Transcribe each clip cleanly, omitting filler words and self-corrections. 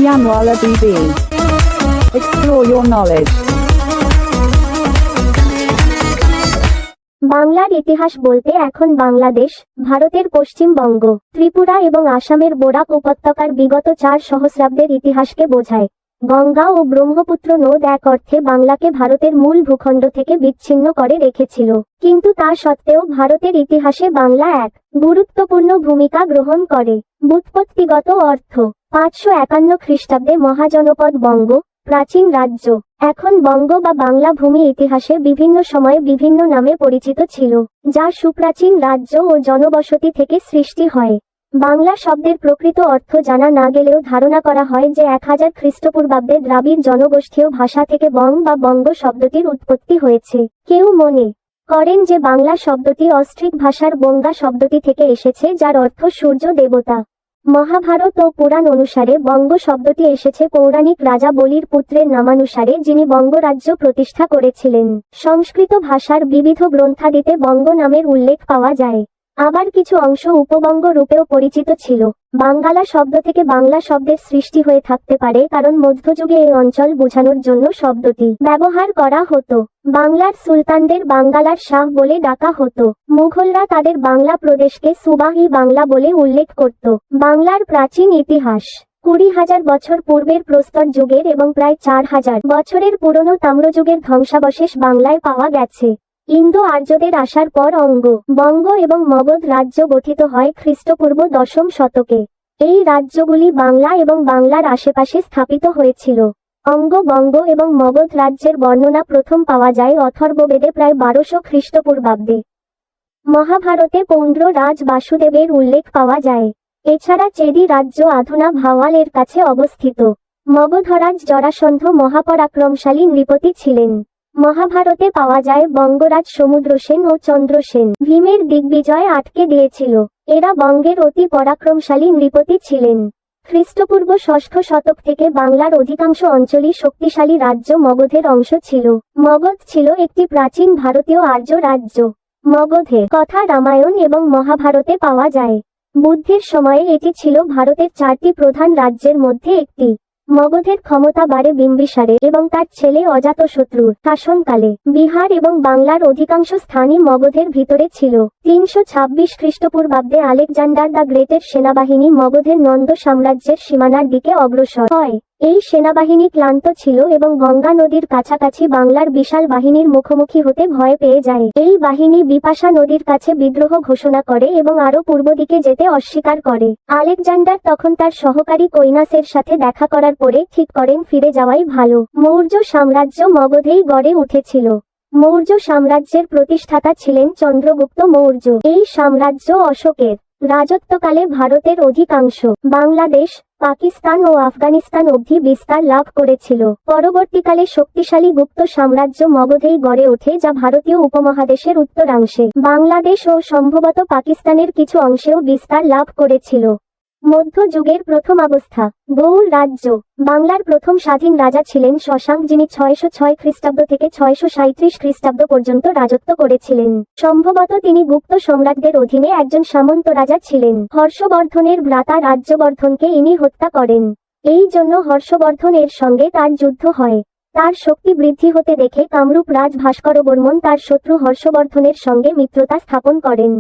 Gyanwala BB. Explore your knowledge. বাংলার ইতিহাস বলতে এখন বাংলাদেশ, ভারতের পশ্চিমবঙ্গ, ত্রিপুরা এবং আসামের বরাক উপত্যকার বিগত 4 সহস্রাব্দের ইতিহাসকে বোঝায়। গঙ্গা ও ব্রহ্মপুত্র নদ এক অর্থে বাংলাকে ভারতের মূল ভূখণ্ড থেকে বিচ্ছিন্ন করে রেখেছিল, কিন্তু তা সত্ত্বেও ভারতের ইতিহাসে বাংলা এক গুরুত্বপূর্ণ ভূমিকা গ্রহণ করে। ব্যুৎপত্তিগত অর্থ: 551 খ্রিস্টাব্দে মহাজনপদ বঙ্গ, প্রাচীন রাজ্য। এখন বঙ্গ বা বাংলা ভূমি ইতিহাসে বিভিন্ন সময়ে বিভিন্ন নামে পরিচিত ছিল, যা সুপ্রাচীন রাজ্য ও জনবসতি থেকে সৃষ্টি হয়। বাংলা শব্দের প্রকৃত অর্থ জানা না গেলেও ধারণা করা হয় যে 1000 খ্রিস্টপূর্বাব্দে দ্রাবিড় জনগোষ্ঠীয় ভাষা থেকে বং বা বঙ্গ শব্দটির উৎপত্তি হয়েছে। কেউ মনে করেন যে বাংলা শব্দটি অস্ট্রিক ভাষার বঙ্গা শব্দটি থেকে এসেছে, যার অর্থ সূর্য দেবতা। মহাভারত ও পুরাণ অনুসারে বঙ্গ শব্দটি এসেছে পৌরাণিক রাজা বলির পুত্রের নামানুসারে, যিনি বঙ্গরাজ্য প্রতিষ্ঠা করেছিলেন। সংস্কৃত ভাষার বিবিধ গ্রন্থাদিতে বঙ্গ নামের উল্লেখ পাওয়া যায়। আবার কিছু অংশ উপবঙ্গ রূপেও পরিচিত ছিল। বাঙ্গালা শব্দ থেকে বাংলা শব্দের সৃষ্টি হয়ে থাকতে পারে, কারণ মধ্যযুগে এই অঞ্চল বোঝানোর জন্য শব্দটি ব্যবহার করা হতো। বাংলার সুলতানদের বাঙ্গালার শাহ বলে ডাকা হতো। মুঘলরা তাদের বাংলা প্রদেশকে সুবাহি বাংলা বলে উল্লেখ করত। বাংলার প্রাচীন ইতিহাস: 20,000 বছর পূর্বের প্রস্তর যুগের এবং প্রায় 4000 বছরের পুরনো তাম্রযুগের ধ্বংসাবশেষ বাংলায় পাওয়া গেছে। ইন্দো আর্যদের আসার পর অঙ্গ, বঙ্গ এবং মগধ রাজ্য গঠিত হয় খ্রিস্টপূর্ব 10ম শতকে। এই রাজ্যগুলি বাংলা এবং বাংলার আশেপাশে স্থাপিত হয়েছিল। অঙ্গ, বঙ্গ এবং মগধ রাজ্যের বর্ণনা প্রথম পাওয়া যায় অথর্ববেদে প্রায় 1200 খ্রিস্টপূর্বাব্দে। মহাভারতে পৌন্ড্র রাজ বাসুদেবের উল্লেখ পাওয়া যায়। এছাড়া চেদি রাজ্য আধুনা ভাওয়াল এর কাছে অবস্থিত। মগধরাজ জরাসন্ধ মহাপরাক্রমশালী নৃপতি ছিলেন। মহাভারতে পাওয়া যায় বঙ্গরাজ সমুদ্রসেন ও চন্দ্রসেন ভীমের দিগ্বিজয় আটকে দিয়েছিল। এরা বঙ্গের অতি পরাক্রমশালী নৃপতি ছিলেন। খ্রিস্টপূর্ব 6ষ্ঠ শতক থেকে বাংলার অধিকাংশ অঞ্চলই শক্তিশালী রাজ্য মগধের অংশ ছিল। মগধ ছিল একটি প্রাচীন ভারতীয় আর্য রাজ্য। মগধের কথা রামায়ণ এবং মহাভারতে পাওয়া যায়। বুদ্ধির সময়ে এটি ছিল ভারতের 4টি প্রধান রাজ্যের মধ্যে একটি। মগধের ক্ষমতা বাড়ে বিম্বিসারে এবং তার ছেলে অজাতশত্রুর শাসনকালে। বিহার এবং বাংলার অধিকাংশ স্থানই মগধের ভিতরে ছিল। 326 খ্রিস্টপূর্বাব্দে আলেকজান্ডার দ্য গ্রেটের সেনাবাহিনী মগধের নন্দ সাম্রাজ্যের সীমানার দিকে অগ্রসর হয়। এই সেনাবাহিনী ক্লান্ত ছিল এবং গঙ্গা নদীর কাছাকাছি বাংলার বিশাল বাহিনীর মুখোমুখি হতে ভয় পেয়ে যায়। এই বাহিনী বিপাশা নদীর কাছে বিদ্রোহ ঘোষণা করে এবং আরও পূর্ব দিকে যেতে অস্বীকার করে। আলেকজান্ডার তখন তার সহকারী কৈনাসের সাথে দেখা করার পরে ঠিক করেন ফিরে যাওয়াই ভালো। মৌর্য সাম্রাজ্য মগধেই গড়ে উঠেছিল। মৌর্য সাম্রাজ্যের প্রতিষ্ঠাতা ছিলেন চন্দ্রগুপ্ত মৌর্য। এই সাম্রাজ্য অশোকের রাজত্বকালে ভারতের অধিকাংশ বাংলাদেশ, পাকিস্তান ও আফগানিস্তান অবধি বিস্তার লাভ করেছিল। পরবর্তীকালে শক্তিশালী গুপ্ত সাম্রাজ্য মগধেই গড়ে ওঠে, যা ভারতীয় উপমহাদেশের উত্তরাংশে, বাংলাদেশ ও সম্ভবত পাকিস্তানের কিছু অংশেও বিস্তার লাভ করেছিল। মধ্যযুগের প্রথম অবস্থা: গৌড় রাজ্য। বাংলার প্রথম স্বাধীন রাজা ছিলেন শশাঙ্ক, যিনি 606 খ্রিস্টাব্দ থেকে 637 খ্রিস্টাব্দ পর্যন্ত রাজত্ব করেছিলেন। সম্ভবত তিনি গুপ্ত সম্রাটদের অধীনে একজন সামন্ত রাজা ছিলেন। হর্ষবর্ধনের ভ্রাতা রাজ্যবর্ধনকে ইনি হত্যা করেন। এই জন্য হর্ষবর্ধন এর সঙ্গে তার যুদ্ধ হয়। তার শক্তি বৃদ্ধি হতে দেখে কামরূপ রাজ ভাস্করবর্মন তার শত্রু হর্ষবর্ধনের সঙ্গে মিত্রতা স্থাপন করেন।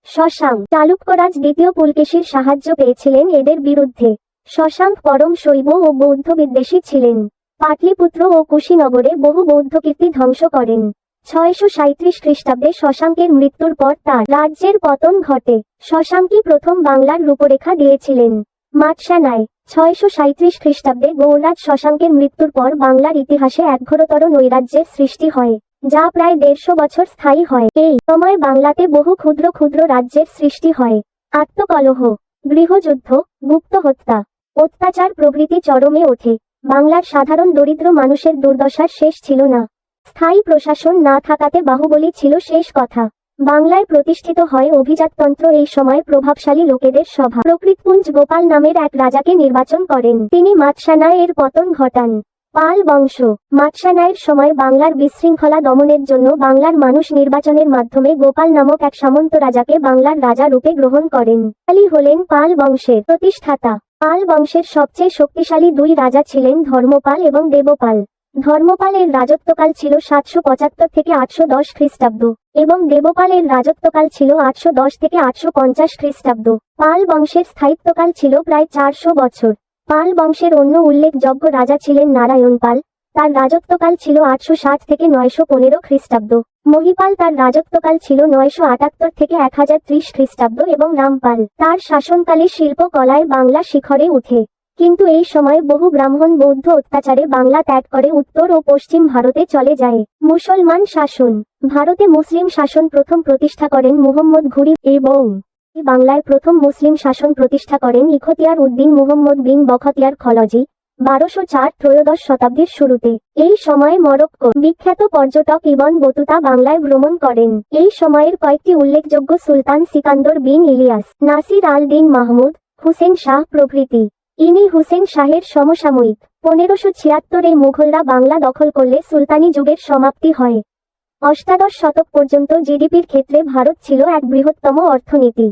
শশাঙ্ক চালুক্যরাজ দ্বিতীয় পুলকেশীর সাহায্য পেয়েছিলেন এদের বিরুদ্ধে। শশাঙ্ক পরম শৈব ও বৌদ্ধ বিদ্বেষী ছিলেন। পাটলিপুত্র ও কুশীনগরে বহু বৌদ্ধকীর্তি ধ্বংস করেন। 637 খ্রিস্টাব্দে শশাঙ্কের মৃত্যুর পর তার রাজ্যের পতন ঘটে। শশাঙ্কই প্রথম বাংলার রূপরেখা দিয়েছিলেন। মাৎসানায় 637 খ্রিস্টাব্দে গৌড়রাজ শশাঙ্কের মৃত্যুর পর বাংলার ইতিহাসে এক ঘোরতর নৈরাজ্যের সৃষ্টি হয়, যা প্রায় 150 বছর স্থায়ী হয়। এই সময় বাংলাতে বহু ক্ষুদ্র ক্ষুদ্র রাজ্যের সৃষ্টি হয়। আত্মকলহ, গৃহযুদ্ধ, গুপ্ত হত্যা, অত্যাচার প্রভৃতি চরমে ওঠে। বাংলার সাধারণ দরিদ্র মানুষের দুর্দশার শেষ ছিল না। স্থায়ী প্রশাসন না থাকাতে বাহুবলী ছিল শেষ কথা। বাংলায় প্রতিষ্ঠিত হয় অভিজাততন্ত্র। এই সময় প্রভাবশালী লোকেদের সভা প্রকৃতপুঞ্জ গোপাল নামের এক রাজাকে নির্বাচন করেন। তিনি মাৎসানায় এর পতন ঘটান। পাল বংশ। মাৎসানায়ের সময় বাংলার বিশৃঙ্খলা দমনের জন্য বাংলার মানুষ নির্বাচনের মাধ্যমে গোপাল নামক এক সামন্ত রাজাকে বাংলার রাজা রূপে গ্রহণ করেন। পালই হলেন পাল বংশের প্রতিষ্ঠাতা। পাল বংশের সবচেয়ে শক্তিশালী দুই রাজা ছিলেন ধর্মপাল এবং দেবপাল। ধর্মপালের রাজত্বকাল ছিল 775 থেকে 810 খ্রিস্টাব্দ এবং দেবপালের রাজত্বকাল ছিল 810 থেকে 850 খ্রিস্টাব্দ। পাল বংশের স্থায়িত্বকাল ছিল প্রায় 400 বছর। পাল বংশের অন্য উল্লেখযোগ্য রাজা ছিলেন নারায়ণ পাল, তার রাজত্বকাল ছিল 860 থেকে 915 খ্রিস্টাব্দ। মহিপাল, তার রাজত্বকাল ছিল 978 থেকে 1030 খ্রিস্টাব্দ এবং রামপাল, তার শাসনকালে শিল্পকলায় বাংলা শিখরে উঠে। কিন্তু এই সময় বহু ব্রাহ্মণ বৌদ্ধ অত্যাচারে বাংলা ত্যাগ করে উত্তর ও পশ্চিম ভারতে চলে যায়। মুসলমান শাসন। ভারতে মুসলিম শাসন প্রথম প্রতিষ্ঠা করেন মুহম্মদ ঘুরি এবং বাংলায় প্রথম মুসলিম শাসন প্রতিষ্ঠা করেন ইখতিয়ার উদ্দিন মুহম্মদ বিন বখতিয়ার খলজি 1204-ত্রয়োদশ শতাব্দীর শুরুতে। এই সময়ে মরক্কো বিখ্যাত পর্যটক ইবন বতুতা বাংলায় ভ্রমণ করেন। এই সময়ের কয়েকটি উল্লেখযোগ্য সুলতান সিকান্দর বিন ইলিয়াস, নাসির আল দিন মাহমুদ, হুসেন শাহ প্রভৃতি। ইনি হুসেন শাহের সমসাময়িক। 1576-এ মুঘলরা বাংলা দখল করলে সুলতানি যুগের সমাপ্তি হয়। অষ্টাদশ শতক পর্যন্ত জিডিপির ক্ষেত্রে ভারত ছিল এক বৃহত্তম অর্থনীতি,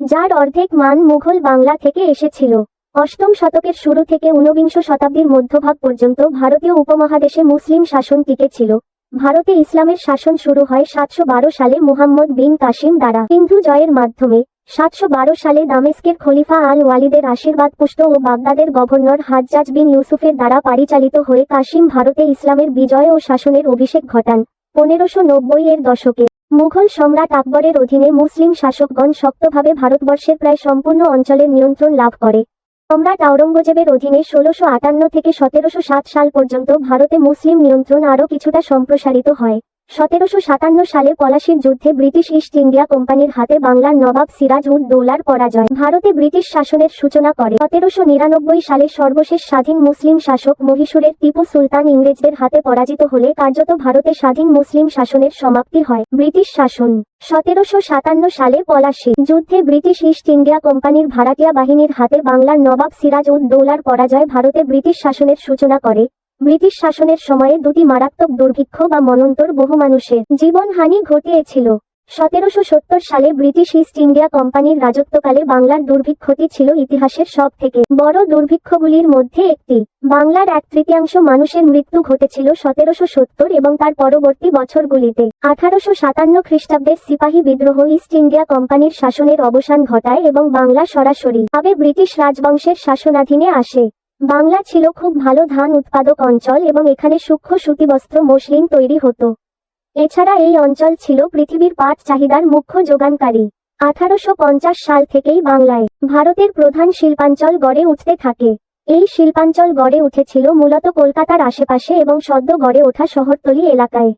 যার অর্ধেক মান মুঘল বাংলা থেকে এসেছিল। অষ্টম শতকের শুরু থেকে ঊনবিংশ শতাব্দীর মধ্যভাগ পর্যন্ত ভারতীয় উপমহাদেশে মুসলিম শাসন টিকে ছিল। ভারতে ইসলামের শাসন শুরু হয় 712 সালে মুহাম্মদ বিন কাসিম দ্বারা সিন্ধু জয়ের মাধ্যমে। 712 সালে দামেস্কের খলিফা আল ওয়ালিদের আশীর্বাদপুষ্ট ও বাগদাদের গভর্নর হাজ্জাজ বিন ইউসুফের দ্বারা পরিচালিত হয়ে কাসিম ভারতে ইসলামের বিজয় ও শাসনের অভিষেক ঘটান। 1590-এর দশকে মুঘল সম্রাট আকবরের অধীনে মুসলিম শাসকগণ শক্তভাবে ভারতবর্ষের প্রায় সম্পূর্ণ অঞ্চলের নিয়ন্ত্রণ লাভ করে। সম্রাট আওরঙ্গজেবের অধীনে 1658 থেকে 1707 সাল পর্যন্ত ভারতে মুসলিম নিয়ন্ত্রণ আরও কিছুটা সম্প্রসারিত হয়। 1757 সালে পলাশির যুদ্ধে ব্রিটিশ ইস্ট ইন্ডিয়া কোম্পানির হাতে বাংলার নবাব সিরাজ উদ দৌলার পরাজয় ভারতে ব্রিটিশ শাসনের সূচনা করে। 1799 সালে সর্বশেষ স্বাধীন মুসলিম শাসক মহীশূরের টিপু সুলতান ইংরেজদের হাতে পরাজিত হলে কার্যত ভারতে স্বাধীন মুসলিম শাসনের সমাপ্তি হয়। ব্রিটিশ শাসন। 1757 সালে পলাশির যুদ্ধে ব্রিটিশ ইস্ট ইন্ডিয়া কোম্পানির ভাড়াটিয়া বাহিনীর হাতে বাংলার নবাব সিরাজ উদ দৌলার পরাজয় ভারতে ব্রিটিশ শাসনের সূচনা করে। ব্রিটিশ শাসনের সময়ে দুটি মারাত্মক দুর্ভিক্ষ বা মন্বন্তর বহু মানুষের জীবনহানি ঘটিয়েছিল। 1770 সালে ব্রিটিশ ইস্ট ইন্ডিয়া কোম্পানির রাজত্বকালে বাংলার দুর্ভিক্ষটি ছিল ইতিহাসের সব থেকে বড় দুর্ভিক্ষগুলির মধ্যে একটি। বাংলার 1/3 মানুষের মৃত্যু ঘটেছিল 1770 এবং তার পরবর্তী বছরগুলিতে। 1857 খ্রিস্টাব্দের সিপাহী বিদ্রোহ ইস্ট ইন্ডিয়া কোম্পানির শাসনের অবসান ঘটায় এবং বাংলা সরাসরি ভাবে ব্রিটিশ রাজবংশের শাসনাধীনে আসে। বাংলা ছিল খুব ভালো ধান উৎপাদক অঞ্চল এবং এখানে সূক্ষ্ম সুতিবস্ত্র মসলিন তৈরি হতো। এছাড়া এই অঞ্চল ছিল পৃথিবীর পাট চাহিদার মুখ্য যোগানকারী। 1850 সাল থেকেই বাংলায় ভারতের প্রধান শিল্পাঞ্চল গড়ে উঠতে থাকে। এই শিল্পাঞ্চল গড়ে উঠেছিল মূলত কলকাতার আশেপাশে এবং সদ্য গড়ে ওঠা শহরতলি এলাকায়।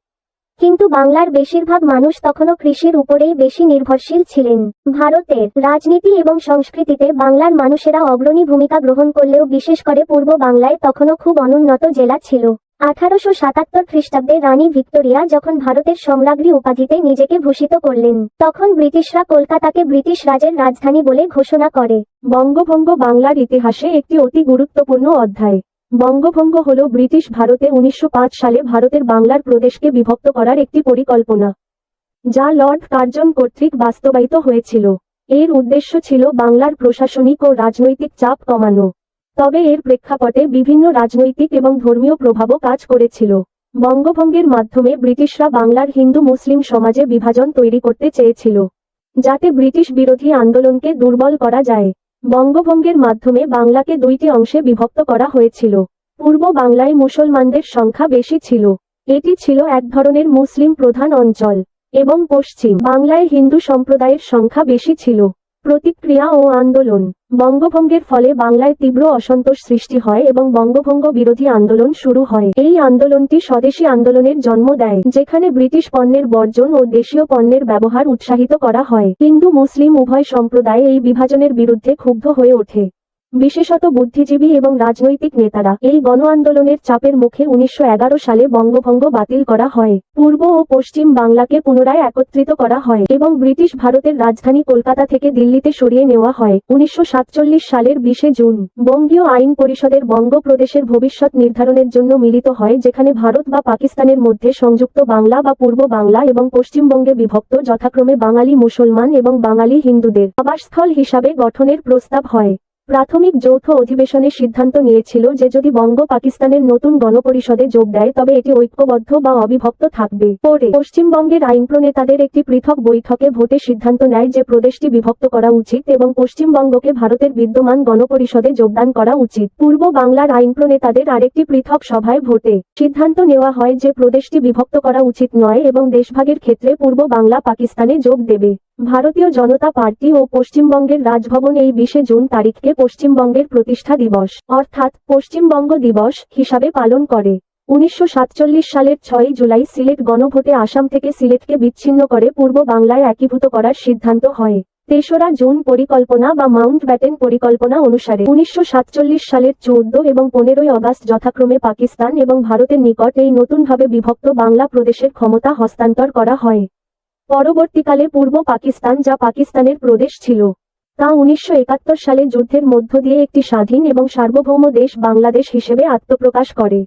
কিন্তু বাংলার বেশিরভাগ মানুষ তখনও কৃষির উপরেই বেশি নির্ভরশীল ছিলেন। ভারতের রাজনীতি এবং সংস্কৃতিতে বাংলার মানুষেরা অগ্রণী ভূমিকা গ্রহণ করলেও বিশেষ করে পূর্ব বাংলায় তখনও খুব অনুন্নত জেলা ছিল। 1877 খ্রিস্টাব্দে রানী ভিক্টোরিয়া যখন ভারতের সম্রাজ্ঞী উপাধিতে নিজেকে ভূষিত করলেন, তখন ব্রিটিশরা কলকাতাকে ব্রিটিশ রাজের রাজধানী বলে ঘোষণা করে। বঙ্গভঙ্গ বাংলার ইতিহাসে একটি অতি গুরুত্বপূর্ণ অধ্যায়। বঙ্গভঙ্গ হল ব্রিটিশ ভারতে 1905 সালে ভারতের বাংলার প্রদেশকে বিভক্ত করার একটি পরিকল্পনা, যা লর্ড কার্জন কর্তৃক বাস্তবায়িত হয়েছিল। এর উদ্দেশ্য ছিল বাংলার প্রশাসনিক ও রাজনৈতিক চাপ কমানো। তবে এর প্রেক্ষাপটে বিভিন্ন রাজনৈতিক এবং ধর্মীয় প্রভাবও কাজ করেছিল। বঙ্গভঙ্গের মাধ্যমে ব্রিটিশরা বাংলার হিন্দু মুসলিম সমাজে বিভাজন তৈরি করতে চেয়েছিল, যাতে ব্রিটিশ বিরোধী আন্দোলনকে দুর্বল করা যায়। বঙ্গভঙ্গের মাধ্যমে বাংলাকে দুইটি অংশে বিভক্ত করা হয়েছিল। পূর্ব বাংলায় মুসলমানদের সংখ্যা বেশি ছিল, এটি ছিল এক ধরনের মুসলিম প্রধান অঞ্চল, এবং পশ্চিম বাংলায় হিন্দু সম্প্রদায়ের সংখ্যা বেশি ছিল। প্রতিক্রিয়া ও আন্দোলন। বঙ্গভঙ্গের ফলে বাংলায় তীব্র অসন্তোষ সৃষ্টি হয় এবং বঙ্গভঙ্গ বিরোধী আন্দোলন শুরু হয়। এই আন্দোলনটি স্বদেশী আন্দোলনের জন্ম দেয়, যেখানে ব্রিটিশ পণ্যের বর্জন ও দেশীয় পণ্যের ব্যবহার উৎসাহিত করা হয়। হিন্দু মুসলিম উভয় সম্প্রদায় এই বিভাজনের বিরুদ্ধে ক্ষুব্ধ হয়ে ওঠে। বিশেষত বুদ্ধিজীবী এবং রাজনৈতিক নেতারা এই গণ আন্দোলনের চাপের মুখে 1911 সালে বঙ্গভঙ্গ বাতিল করা হয়। পূর্ব ও পশ্চিম বাংলাকে পুনরায় একত্রিত করা হয় এবং ব্রিটিশ ভারতের রাজধানী কলকাতা থেকে দিল্লিতে সরিয়ে নেওয়া হয়। 1947 সালের 20 জুন বঙ্গীয় আইন পরিষদের বঙ্গ প্রদেশের ভবিষ্যৎ নির্ধারণের জন্য মিলিত হয়, যেখানে ভারত বা পাকিস্তানের মধ্যে সংযুক্ত বাংলা বা পূর্ব বাংলা এবং পশ্চিমবঙ্গে বিভক্ত যথাক্রমে বাঙালি মুসলমান এবং বাঙালি হিন্দুদের আবাসস্থল হিসাবে গঠনের প্রস্তাব হয়। প্রাথমিক যৌথ অধিবেশনে সিদ্ধান্ত নিয়েছিল যে যদি বঙ্গ পাকিস্তানের নতুন গণপরিষদে যোগ দেয় তবে এটি ঐক্যবদ্ধ বা অবিভক্ত থাকবে। পরে পশ্চিমবঙ্গের আইন প্রণেতাদের একটি পৃথক বৈঠকে ভোটে সিদ্ধান্ত নেয় যে প্রদেশটি বিভক্ত করা উচিত এবং পশ্চিমবঙ্গকে ভারতের বিদ্যমান গণপরিষদে যোগদান করা উচিত। পূর্ব বাংলার আইন প্রণেতাদের আরেকটি পৃথক সভায় ভোটে সিদ্ধান্ত নেওয়া হয় যে প্রদেশটি বিভক্ত করা উচিত নয় এবং দেশভাগের ক্ষেত্রে পূর্ব বাংলা পাকিস্তানে যোগ দেবে। ভারতীয় জনতা পার্টি ও পশ্চিমবঙ্গের রাজভবন এই 20 জুন তারিখকে পশ্চিমবঙ্গের প্রতিষ্ঠা দিবস অর্থাৎ পশ্চিমবঙ্গ দিবস হিসাবে পালন করে। 1947 সালের 6 জুলাই সিলেট গণভোটে আসাম থেকে সিলেটকে বিচ্ছিন্ন করে পূর্ব বাংলায় একীভূত করার সিদ্ধান্ত হয়। 3রা জুন পরিকল্পনা বা মাউন্ট ব্যাটেন পরিকল্পনা অনুসারে 1947 সালের 14 এবং 15ই আগস্ট যথাক্রমে পাকিস্তান এবং ভারতের নিকট এই নতুনভাবে বিভক্ত বাংলা প্রদেশের ক্ষমতা হস্তান্তর করা হয়। পরবর্তীকালে পূর্ব পাকিস্তান যা পাকিস্তানের প্রদেশ ছিল তা 1971 সালে যুদ্ধের মধ্য দিয়ে একটি স্বাধীন এবং সার্বভৌম দেশ বাংলাদেশ হিসেবে আত্মপ্রকাশ করে।